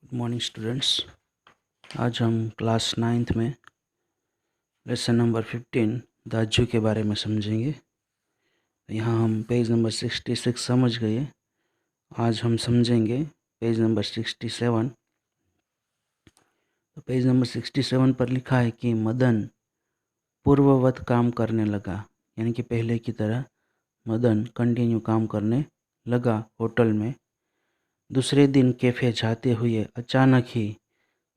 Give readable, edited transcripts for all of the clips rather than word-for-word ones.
Good morning students. आज हम class 9th में लेसन नंबर 15 दाजू के बारे में समझेंगे। यहाँ हम पेज नंबर 66 समझ गए। आज हम समझेंगे पेज नंबर 67। तो पेज नंबर 67 पर लिखा है कि मदन पूर्ववत काम करने लगा, यानी कि पहले की तरह मदन कंटिन्यू काम करने लगा होटल में। दूसरे दिन कैफ़े जाते हुए अचानक ही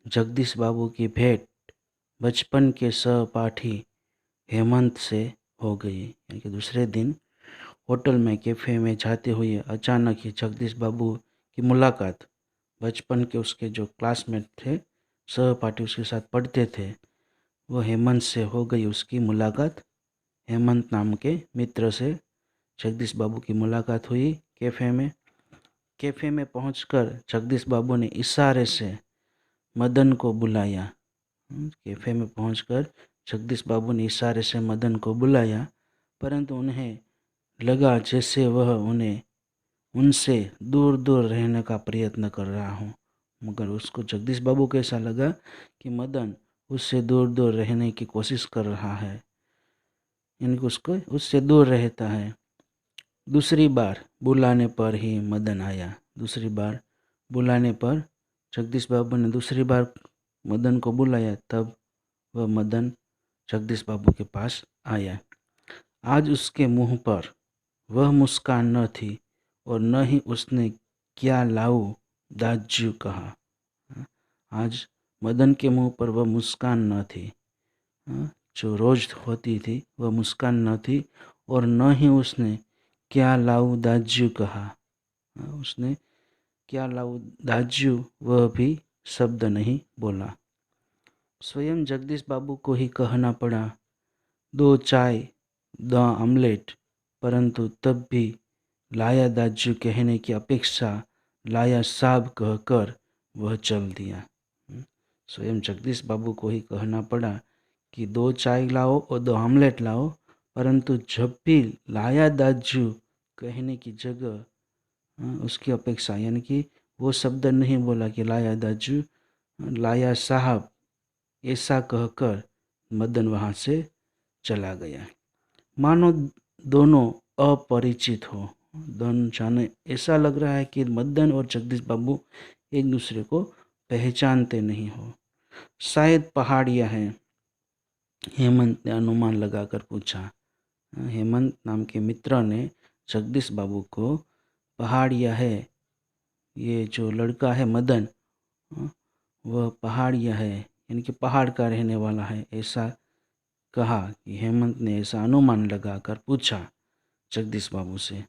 जगदीश बाबू की भेंट बचपन के सहपाठी हेमंत से हो गई। यानी कि दूसरे दिन होटल में कैफ़े में जाते हुए अचानक ही जगदीश बाबू की मुलाकात बचपन के उसके जो क्लासमेट थे, सहपाठी उसके साथ पढ़ते थे, वो हेमंत से हो गई उसकी मुलाकात। हेमंत नाम के मित्र से जगदीश बाबू की मुलाकात हुई कैफ़े में। कैफ़े में पहुंचकर जगदीश बाबू ने इशारे से मदन को बुलाया। कैफ़े में पहुंचकर जगदीश बाबू ने इशारे से मदन को बुलाया, परंतु उन्हें लगा जैसे वह उनसे दूर दूर रहने का प्रयत्न कर रहा हूँ। मगर उसको जगदीश बाबू को ऐसा लगा कि मदन उससे दूर दूर रहने की कोशिश कर रहा है, यानी कि उसको उससे दूर रहता है। दूसरी बार बुलाने पर ही मदन आया। दूसरी बार बुलाने पर जगदीश बाबू ने दूसरी बार मदन को बुलाया, तब वह मदन जगदीश बाबू के पास आया। आज उसके मुंह पर वह मुस्कान न थी और न ही उसने क्या लाऊं दाजू कहा। आज मदन के मुंह पर वह मुस्कान न थी, जो रोज होती थी वह मुस्कान न थी, और न ही उसने क्या लाऊं दाजू कहा। उसने क्या लाऊं दाजू वह भी शब्द नहीं बोला। स्वयं जगदीश बाबू को ही कहना पड़ा, 2 चाय 2 ऑमलेट, परंतु तब भी लाया दाजू कहने की अपेक्षा लाया साहब कहकर वह चल दिया। स्वयं जगदीश बाबू को ही कहना पड़ा कि 2 चाय लाओ और 2 ऑमलेट लाओ, परंतु जब भी लाया दाजू कहने की जगह उसकी अपेक्षा, यानी कि वो शब्द नहीं बोला कि लाया दाजू, लाया साहब ऐसा कहकर मदन वहाँ से चला गया। मानो दोनों अपरिचित हो। दोनों जाने ऐसा लग रहा है कि मदन और जगदीश बाबू एक दूसरे को पहचानते नहीं हो। शायद पहाड़िया हैं, हेमंत ने अनुमान लगाकर पूछा। हेमंत नाम के मित्र ने जगदीश बाबू को पहाड़िया है, ये जो लड़का है मदन, वह पहाड़िया है, यानी कि पहाड़ का रहने वाला है, ऐसा कहा। कि हेमंत ने ऐसा अनुमान लगाकर पूछा जगदीश बाबू से।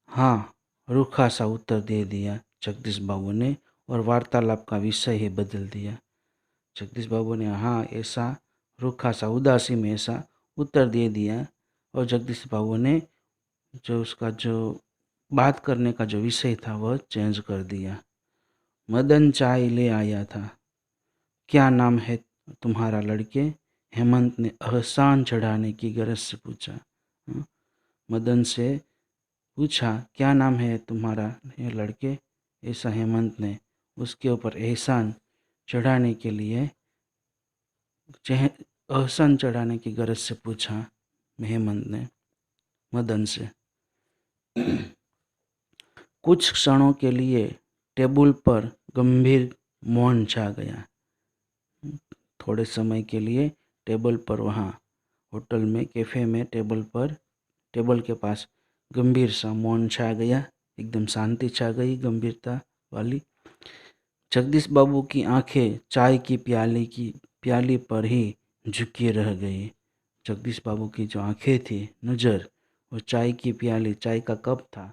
हाँ, रूखा सा उत्तर दे दिया जगदीश बाबू ने, और वार्तालाप का विषय ही बदल दिया। जगदीश बाबू ने हाँ ऐसा रूखा सा उदासी में ऐसा उत्तर दे दिया, और जगदीश बाबू ने जो उसका जो बात करने का जो विषय था वह चेंज कर दिया। मदन चाय ले आया था। क्या नाम है तुम्हारा लड़के? हेमंत ने एहसान चढ़ाने की गरज से पूछा। मदन से पूछा, क्या नाम है तुम्हारा ये लड़के? ऐसा हेमंत ने उसके ऊपर एहसान चढ़ाने के लिए एहसान चढ़ाने की गरज से पूछा हेमंत ने मदन से। कुछ क्षणों के लिए टेबल पर गंभीर मौन छा गया। थोड़े समय के लिए टेबल पर, वहाँ होटल में कैफ़े में टेबल के पास गंभीर सा मौन छा गया। एकदम शांति छा गई, गंभीरता वाली। जगदीश बाबू की आंखें चाय की प्याली पर ही झुकी रह गई। जगदीश बाबू की जो आंखें थी, नज़र, वो चाय का कप था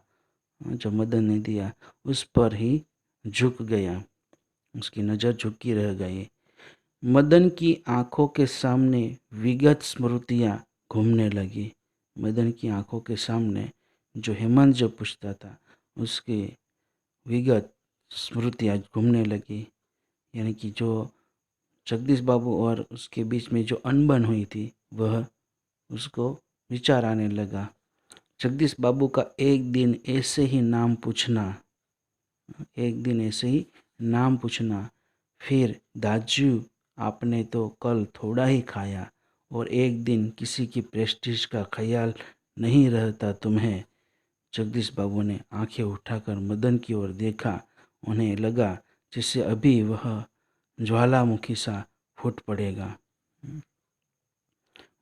जो मदन ने दिया, उस पर ही झुक गया। उसकी नज़र झुकी रह गई। मदन की आंखों के सामने विगत स्मृतियाँ घूमने लगी। मदन की आंखों के सामने जो हेमंत जो पूछता था, उसकी विगत स्मृतियाँ घूमने लगी। यानी कि जो जगदीश बाबू और उसके बीच में जो अनबन हुई थी, वह उसको विचार आने लगा। जगदीश बाबू का एक दिन ऐसे ही नाम पूछना। फिर दाजू आपने तो कल थोड़ा ही खाया और एक दिन किसी की प्रेस्टीज का ख्याल नहीं रहता तुम्हें। जगदीश बाबू ने आंखें उठाकर मदन की ओर देखा। उन्हें लगा जैसे अभी वह ज्वालामुखी सा फूट पड़ेगा।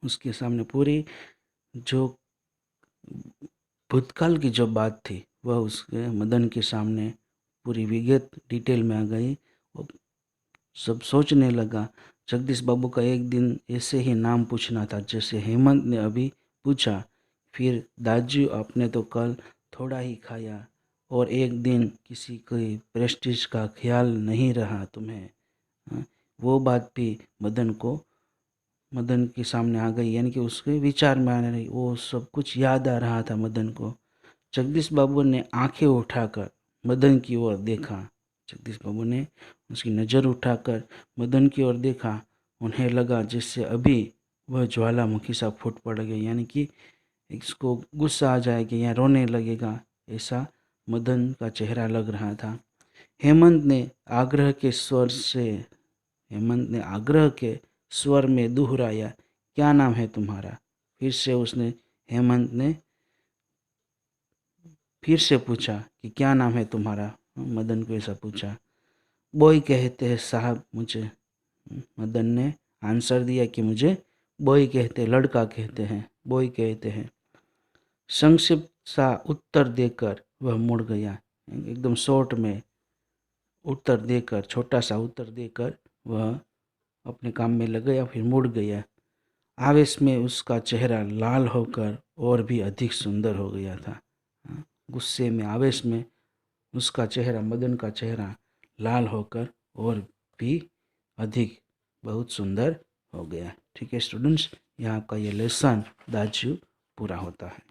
उसके सामने पूरी जो भूतकाल की जो बात थी वह उसके मदन के सामने पूरी विगत डिटेल में आ गई। वो सब सोचने लगा। जगदीश बाबू का एक दिन ऐसे ही नाम पूछना था जैसे हेमंत ने अभी पूछा। फिर दाजू आपने तो कल थोड़ा ही खाया और एक दिन किसी की प्रेस्टीज का ख्याल नहीं रहा तुम्हें। हाँ, वो बात भी मदन के सामने आ गई, यानी कि उसके विचार में आने रही। वो सब कुछ याद आ रहा था मदन को। जगदीश बाबू ने आंखें उठाकर मदन की ओर देखा। जगदीश बाबू ने उसकी नज़र उठाकर मदन की ओर देखा। उन्हें लगा जैसे अभी वह ज्वालामुखी सा फूट पड़ गई, यानी कि इसको गुस्सा आ जाएगा या रोने लगेगा, ऐसा मदन का चेहरा लग रहा था। हेमंत ने आग्रह के स्वर से हेमंत ने आग्रह के स्वर में दोहराया, क्या नाम है तुम्हारा? फिर से उसने हेमंत ने फिर से पूछा कि क्या नाम है तुम्हारा? मदन को ऐसा पूछा। बॉय कहते हैं साहब मुझे। मदन ने आंसर दिया कि मुझे बॉय कहते हैं, लड़का कहते हैं, बॉय कहते हैं। संक्षिप्त सा उत्तर देकर वह मुड़ गया। एकदम शॉर्ट में उत्तर देकर, छोटा सा उत्तर देकर वह अपने काम में लग गया, फिर मुड़ गया। आवेश में उसका चेहरा लाल होकर और भी अधिक सुंदर हो गया था। गुस्से में, आवेश में उसका चेहरा, मदन का चेहरा लाल होकर और भी अधिक बहुत सुंदर हो गया। ठीक है स्टूडेंट्स, यहाँ का ये लेसन दाजू पूरा होता है।